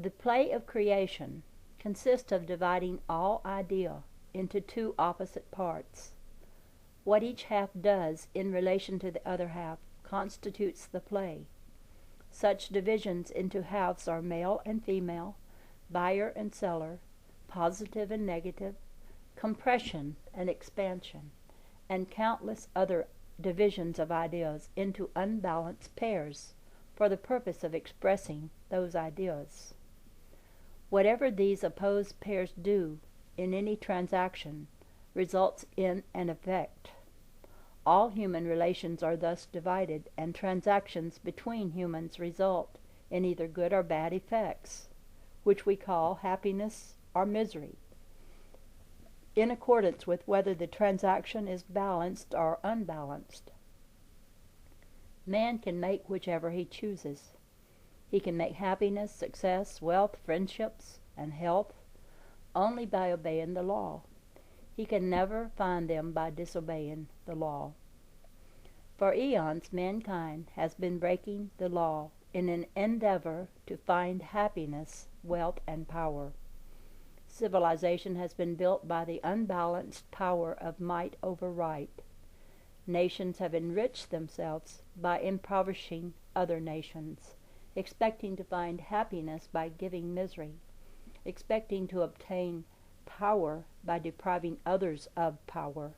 The play of creation consists of dividing all idea into two opposite parts. What each half does in relation to the other half constitutes the play. Such divisions into halves are male and female, buyer and seller, positive and negative, compression and expansion, and countless other divisions of ideas into unbalanced pairs for the purpose of expressing those ideas. Whatever these opposed pairs do in any transaction results in an effect. All human relations are thus divided, and transactions between humans result in either good or bad effects, which we call happiness or misery, in accordance with whether the transaction is balanced or unbalanced. Man can make whichever he chooses. He can make happiness, success, wealth, friendships, and health only by obeying the law. He can never find them by disobeying the law. For eons, mankind has been breaking the law in an endeavor to find happiness, wealth, and power. Civilization has been built by the unbalanced power of might over right. Nations have enriched themselves by impoverishing other nations, expecting to find happiness by giving misery, expecting to obtain power by depriving others of power.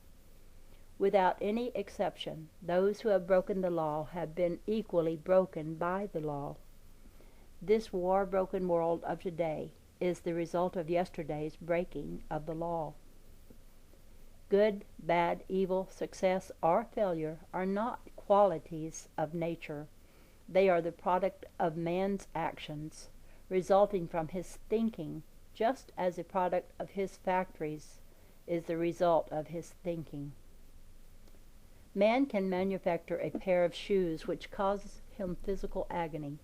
Without any exception, those who have broken the law have been equally broken by the law. This war-broken world of today is the result of yesterday's breaking of the law. Good, bad, evil, success, or failure are not qualities of nature. They are the product of man's actions, resulting from his thinking, just as the product of his factories is the result of his thinking. Man can manufacture a pair of shoes which causes him physical agony.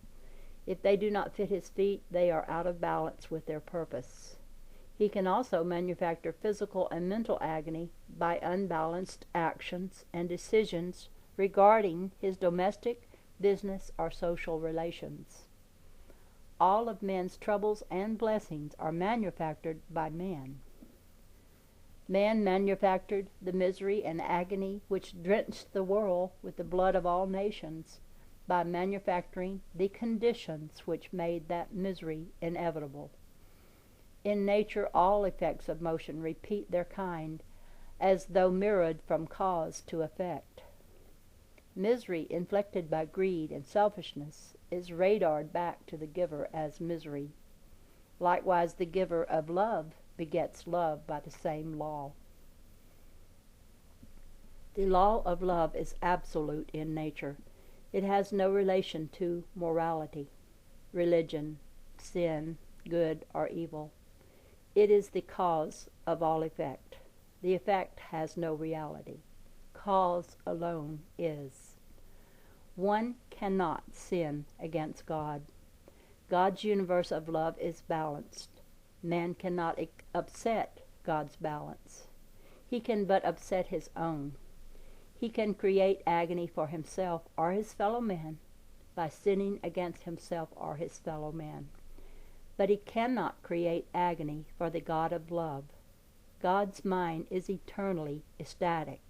If they do not fit his feet, they are out of balance with their purpose. He can also manufacture physical and mental agony by unbalanced actions and decisions regarding his domestic, business, or social relations. All of man's troubles and blessings are manufactured by man. Man manufactured the misery and agony which drenched the world with the blood of all nations by manufacturing the conditions which made that misery inevitable. In nature, all effects of motion repeat their kind, as though mirrored from cause to effect. Misery inflicted by greed and selfishness is radared back to the giver as misery. Likewise, the giver of love begets love by the same law. The law of love is absolute in nature. It has no relation to morality, religion, sin, good or evil. It is the cause of all effect. The effect has no reality. Cause alone is. One cannot sin against God. God's universe of love is balanced. Man cannot upset God's balance. He can but upset his own. He can create agony for himself or his fellow man by sinning against himself or his fellow man. But he cannot create agony for the God of love. God's mind is eternally ecstatic.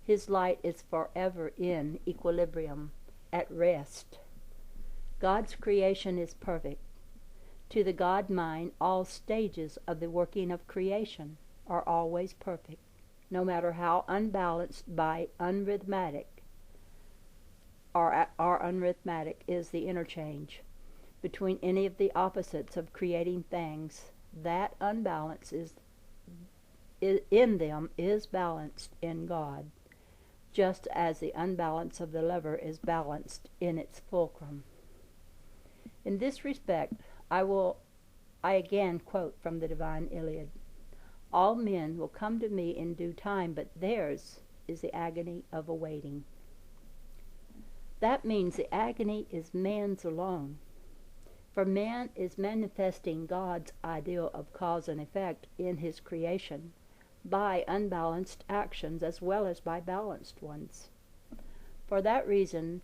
His light is forever in equilibrium, at rest. God's creation is perfect. To the God mind, all stages of the working of creation are always perfect, no matter how unbalanced by unrhythmatic or unrhythmatic is the interchange between any of the opposites of creating things. That unbalance is in them is balanced in God, just as the unbalance of the lever is balanced in its fulcrum. In this respect, I again quote from the Divine Illiad. All men will come to me in due time, but theirs is the agony of awaiting. That means the agony is man's alone. For man is manifesting God's ideal of cause and effect in his creation by unbalanced actions as well as by balanced ones. For that reason,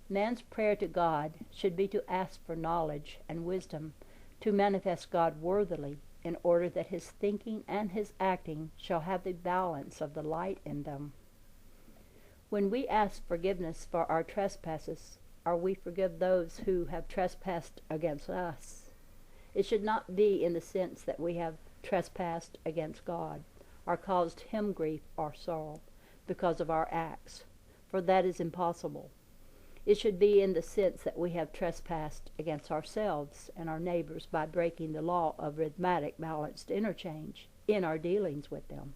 man's prayer to God should be to ask for knowledge and wisdom to manifest God worthily, in order that his thinking and his acting shall have the balance of the light in them. When we ask forgiveness for our trespasses, or we forgive those who have trespassed against us, it should not be in the sense that we have trespassed against God, or caused him grief or sorrow because of our acts, for that is impossible. It should be in the sense that we have trespassed against ourselves and our neighbors by breaking the law of rhythmic balanced interchange in our dealings with them.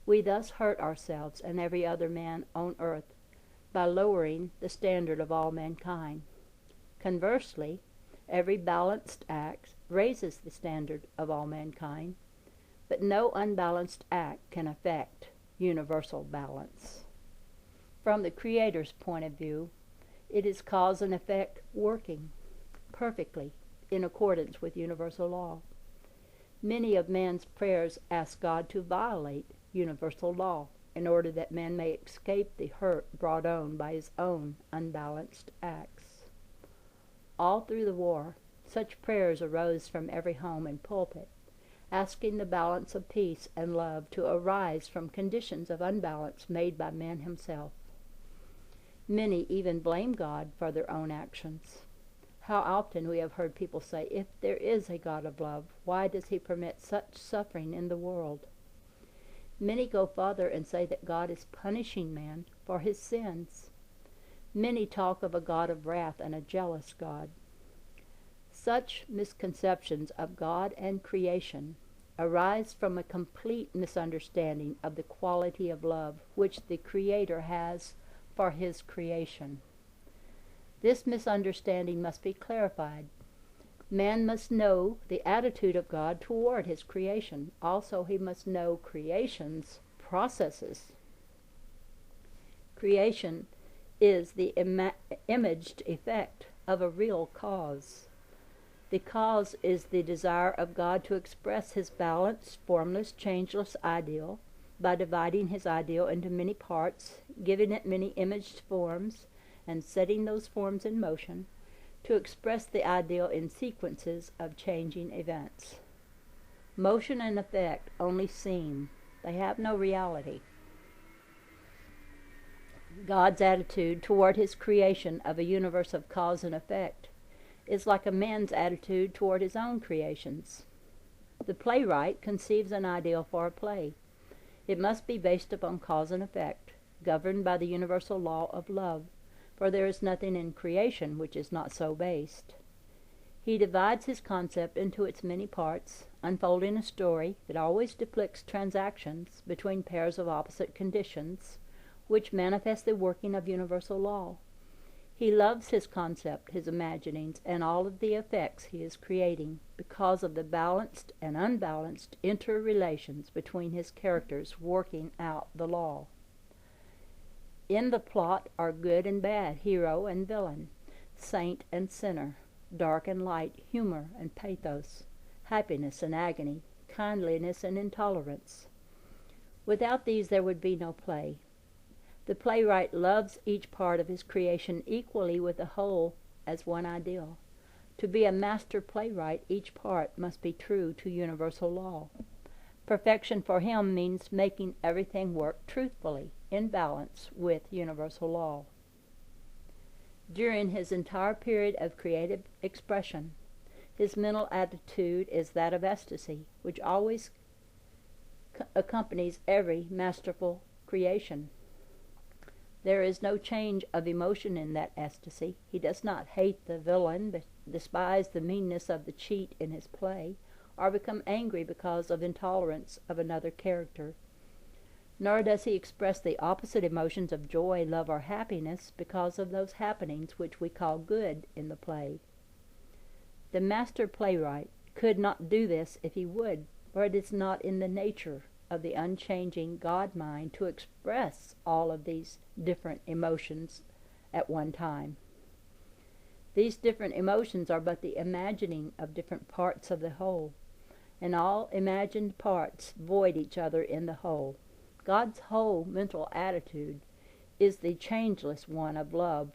We thus hurt ourselves and every other man on earth by lowering the standard of all mankind. Conversely, every balanced act raises the standard of all mankind, but no unbalanced act can affect universal balance. From the Creator's point of view, it is cause and effect working perfectly in accordance with universal law. Many of man's prayers ask God to violate universal law in order that man may escape the hurt brought on by his own unbalanced acts. All through the war, such prayers arose from every home and pulpit, asking the balance of peace and love to arise from conditions of unbalance made by man himself. Many even blame God for their own actions. How often we have heard people say, if there is a God of love, why does he permit such suffering in the world? Many go farther and say that God is punishing man for his sins. Many talk of a God of wrath and a jealous God. Such misconceptions of God and creation arise from a complete misunderstanding of the quality of love which the Creator has for his creation. This misunderstanding must be clarified. Man must know the attitude of God toward his creation. Also, he must know creation's processes. Creation is the imaged effect of a real cause. The cause is the desire of God to express his balanced, formless, changeless ideal by dividing his ideal into many parts, giving it many imaged forms, and setting those forms in motion to express the ideal in sequences of changing events. Motion and effect only seem, they have no reality. God's attitude toward his creation of a universe of cause and effect is like a man's attitude toward his own creations. The playwright conceives an ideal for a play. It must be based upon cause and effect, governed by the universal law of love, for there is nothing in creation which is not so based. He divides his concept into its many parts, unfolding a story that always depicts transactions between pairs of opposite conditions, which manifest the working of universal law. He loves his concept, his imaginings, and all of the effects he is creating because of the balanced and unbalanced interrelations between his characters working out the law. In the plot are good and bad, hero and villain, saint and sinner, dark and light, humor and pathos, happiness and agony, kindliness and intolerance. Without these there would be no play. The playwright loves each part of his creation equally with the whole as one ideal. To be a master playwright, each part must be true to universal law. Perfection for him means making everything work truthfully, in balance with universal law. During his entire period of creative expression, his mental attitude is that of ecstasy, which always accompanies every masterful creation. There is no change of emotion in that ecstasy. He does not hate the villain, but despise the meanness of the cheat in his play, or become angry because of intolerance of another character. Nor does he express the opposite emotions of joy, love, or happiness because of those happenings which we call good in the play. The master playwright could not do this if he would, for it is not in the nature of the unchanging God mind to express all of these different emotions at one time. These different emotions are but the imagining of different parts of the whole, and all imagined parts void each other in the whole. God's whole mental attitude is the changeless one of love,